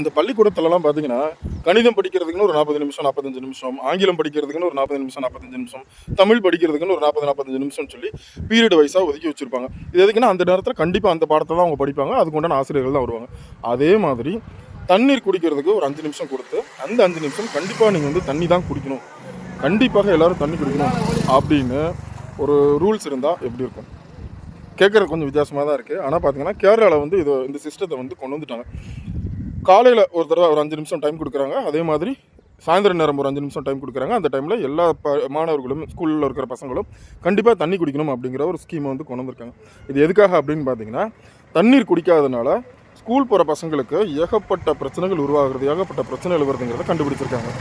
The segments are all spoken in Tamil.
இந்த பள்ளிக்கூடத்துலலாம் பார்த்தீங்கன்னா, கணிதம் படிக்கிறதுக்குன்னு ஒரு 40 நிமிஷம், 45 நிமிஷம், ஆங்கிலம் படிக்கிறதுக்குன்னு ஒரு 40 நிமிஷம், 45 நிமிஷம், தமிழ் படிக்கிறதுக்குன்னு ஒரு 40, 45 நிமிஷம்னு சொல்லி பீரியட் வைஸா ஒதுக்கி வச்சிருப்பாங்க. இது எதுக்குன்னா, அந்த நேரத்தில கண்டிப்பா அந்த பாடத்த தான் அவங்க படிப்பாங்க. அதுக்கு உண்டான ஆசிரியர்கள் தான் வருவாங்க. அதே மாதிரி தண்ணீர் குடிக்கிறதுக்கு ஒரு 5 நிமிஷம் குடுத்து, அந்த 5 நிமிஷம் கண்டிப்பா நீங்க வந்து தண்ணி தான் குடிக்கணும். கண்டிப்பாக எல்லாரும் தண்ணி குடிக்கணும் அப்படின்னு ஒரு ரூல்ஸ் இருந்தா எப்படி இருக்கும்? கேட்கறதுக்கு கொஞ்சம் வித்தியாசமா தான் இருக்கு. ஆனா பார்த்தீங்கன்னா, கேரளால வந்து இந்த சிஸ்டத்த வந்து கொண்டு வந்துட்டாங்க. காலையில ஒரு தடவ ஒரு 5 நிமிஷம் டைம் குடுக்குறாங்க. அதே மாதிரி சாயந்தரம் நேரம் ஒரு 5 நிமிஷம் டைம் குடுக்குறாங்க. அந்த டைம்ல எல்லா மாணவர்களும் ஸ்கூல்ல இருக்கிற பசங்களும் கண்டிப்பா தண்ணி குடிக்கணும் அப்படிங்கிற ஒரு ஸ்கீம வந்து கொண்டு வந்திருக்காங்க. இது எதுக்காக அப்படின்னு பார்த்தீங்கன்னா, தண்ணீர் குடிக்காதனால ஸ்கூல் போற பசங்களுக்கு ஏகப்பட்ட பிரச்சனைகள் உருவாகுறது, ஏகப்பட்ட பிரச்சனைகள் வருதுங்கிறத கண்டுபிடிச்சிருக்காங்க.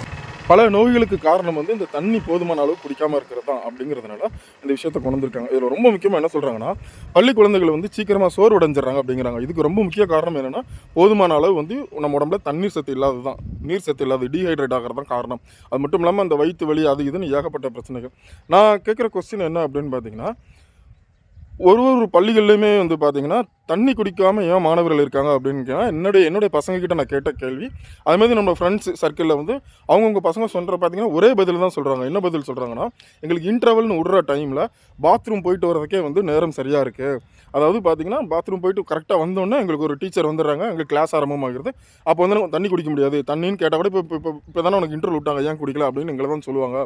பல நோய்களுக்கு காரணம் வந்து இந்த தண்ணி போதுமான அளவு குடிக்காம இருக்கிறது தான் அப்படிங்கிறதுனால இந்த விஷயத்த கொண்டு வந்திருக்காங்க. இதில் ரொம்ப முக்கியமாக என்ன சொல்கிறாங்கன்னா, பள்ளி குழந்தைகள் வந்து சீக்கிரமாக சோர்வடைஞ்சிடறாங்க அப்படிங்கிறாங்க. இதுக்கு ரொம்ப முக்கிய காரணம் என்னென்னா, போதுமான அளவு வந்து நம்ம உடம்புல தண்ணீர் சத்து இல்லாதது தான். நீர் சத்து இல்லாத டீஹைட்ரேட் ஆகிறது தான் காரணம். அது மட்டும் இல்லாமல் அந்த வயிற்று வலி அது இதுன்னு ஏகப்பட்ட பிரச்சனைகள். நான் கேட்குற கொஸ்டின் என்ன அப்படின்னு பார்த்தீங்கன்னா, ஒரு ஒரு பள்ளிகள்லையுமே வந்து பார்த்தீங்கன்னா, தண்ணி குடிக்காம ஏன் மாணவர்கள் இருக்காங்க அப்படின்னு கேட்டா, என்னுடைய பசங்ககிட்ட நான் கேட்ட கேள்வி. அதுமாதிரி நம்ம ஃப்ரெண்ட்ஸ் சர்க்கிளில் வந்து அவங்கவங்க பசங்க சொல்கிற பார்த்தீங்கன்னா, ஒரே பதில் தான் சொல்கிறாங்க. என்ன பதில் சொல்கிறாங்கன்னா, எங்களுக்கு இன்டர்வல்னு விடுற டைமில் பாத்ரூம் போயிட்டு வரதுக்கே வந்து நேரம் சரியாக இருக்குது. அதாவது பார்த்தீங்கன்னா, பாத்ரூம் போயிட்டு கரெக்டாக வந்தோன்னே எங்களுக்கு ஒரு டீச்சர் வந்துடுறாங்க. எங்களுக்கு கிளாஸ் ஆரம்பமாகிறது. அப்போ வந்து நம்ம தண்ணி குடிக்க முடியாது. தண்ணின்னு கேட்டால் கூட இப்போ தானே உனக்கு இன்டர்வல் விட்டாங்க, ஏன் குடிக்கல அப்படின்னு எங்களை தான் சொல்லுவாங்க.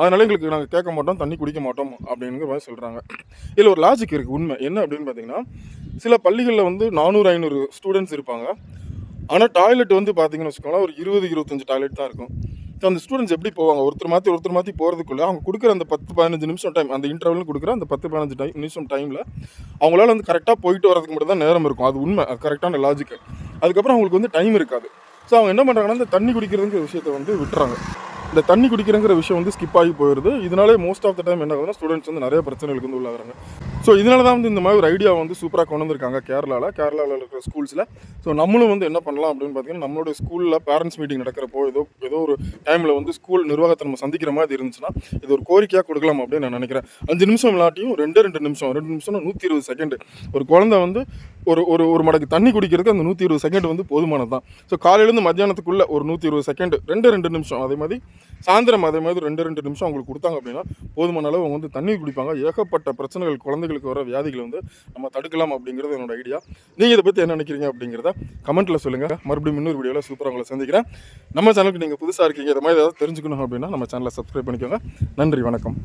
அதனால எங்களுக்கு நாங்கள் கேட்க மாட்டோம், தண்ணி குடிக்க மாட்டோம் அப்படிங்கிற மாதிரி சொல்கிறாங்க. இதில் ஒரு லாஜிக் இருக்குது உண்மை. என்ன அப்படின்னு பார்த்தீங்கன்னா, சில பள்ளிகளில் வந்து 400, 500 ஸ்டூடெண்ட்ஸ் இருப்பாங்க. ஆனால் டாய்லெட் வந்து பார்த்தீங்கன்னு வச்சுக்கோங்களேன், ஒரு 20, 25 டாய்லெட் தான் இருக்கும். ஸோ அந்த ஸ்டூடெண்ட்ஸ் எப்படி போவாங்க? ஒருத்தர் மாற்றி போகிறதுக்குள்ள அவங்க கொடுக்குற அந்த 10, 15 நிமிஷம் டைம், அந்த இன்டர்வல்னு கொடுக்குற அந்த 10, 15 நிமிஷம் டைமில் அவங்களால வந்து கரெக்டாக போயிட்டு வரதுக்கு மட்டும் தான் நேரம் இருக்கும். அது உண்மை. அது கரெக்டான லாஜிக்கு. அதுக்கப்புறம் அவங்களுக்கு வந்து டைம் இருக்காது. ஸோ அவங்க என்ன பண்ணுறாங்கன்னா, இந்த தண்ணி குடிக்கிறதுங்கிற விஷயத்தை வந்து விட்டுறாங்க. இந்த தண்ணி குடிக்கிறங்கிற விஷயம் வந்து ஸ்கிப் ஆகி போயிடுது. இதனாலே மோஸ்ட் ஆஃப் த டைம் என்ன ஆகுதுன்னா, ஸ்டூடெண்ட்ஸ் வந்து நிறைய பிரச்சனைகளுக்கு வந்து உள்ளாகுறாங்க. ஸோ இதனால தான் வந்து இந்த மாதிரி ஒரு ஐடியா வந்து சூப்பராக கொண்டு வந்திருக்காங்க கேரளாவில் இருக்கிற ஸ்கூல்ஸில். ஸோ நம்மளும் வந்து என்ன பண்ணலாம் அப்படின்னு பார்த்தீங்கன்னா, நம்மளுடைய ஸ்கூலில் பேரண்ட்ஸ் மீட்டிங் நடக்கிறப்போ ஏதோ ஒரு டைமில் வந்து ஸ்கூல் நிர்வாகத்தை நம்ம சந்திக்கிற மாதிரி இருந்துச்சுன்னா, இது ஒரு கோரிக்கையாக கொடுக்கலாம் அப்படின்னு நான் நினைக்கிறேன். 5 நிமிஷம் இல்லாட்டியும் 2 நிமிஷம் 2 நிமிஷம்னா 120 செகண்ட். ஒரு குழந்தை வந்து ஒரு மடக்கு தண்ணி குடிக்கிறதுக்கு அந்த 120 செகண்ட் வந்து போதுமானது தான். ஸோ காலையிலேருந்து மத்தியானத்துக்குள்ள ஒரு 120 செகண்ட் 2 நிமிஷம், அதே மாதிரி சாயந்தரம் அதே மாதிரி 2 நிமிஷம் அவங்களுக்கு கொடுத்தாங்க அப்படின்னா போதுமான அளவு அவங்க வந்து தண்ணி குடிப்பாங்க. ஏகப்பட்ட பிரச்சனைகள், குழந்தைகளுக்கு வர வியாதிகளை வந்து நம்ம தடுக்கலாம் அப்படிங்கிறது என்னோட ஐடியா. நீங்கள் இதை பற்றி என்ன நினைக்கிறீங்க அப்படிங்கிறத கமெண்ட்டில் சொல்லுங்கள். மறுபடியும் இன்னொரு வீடியோவில் சூப்பராக உங்களை சந்திக்கிறேன். நம்ம சேனலுக்கு நீங்கள் புதுசாக இருக்கீங்க, இதை மாதிரி ஏதாவது தெரிஞ்சுக்கணும் அப்படின்னா நம்ம சேனலை சப்ஸ்கிரைப் பண்ணிக்கோங்க. நன்றி, வணக்கம்.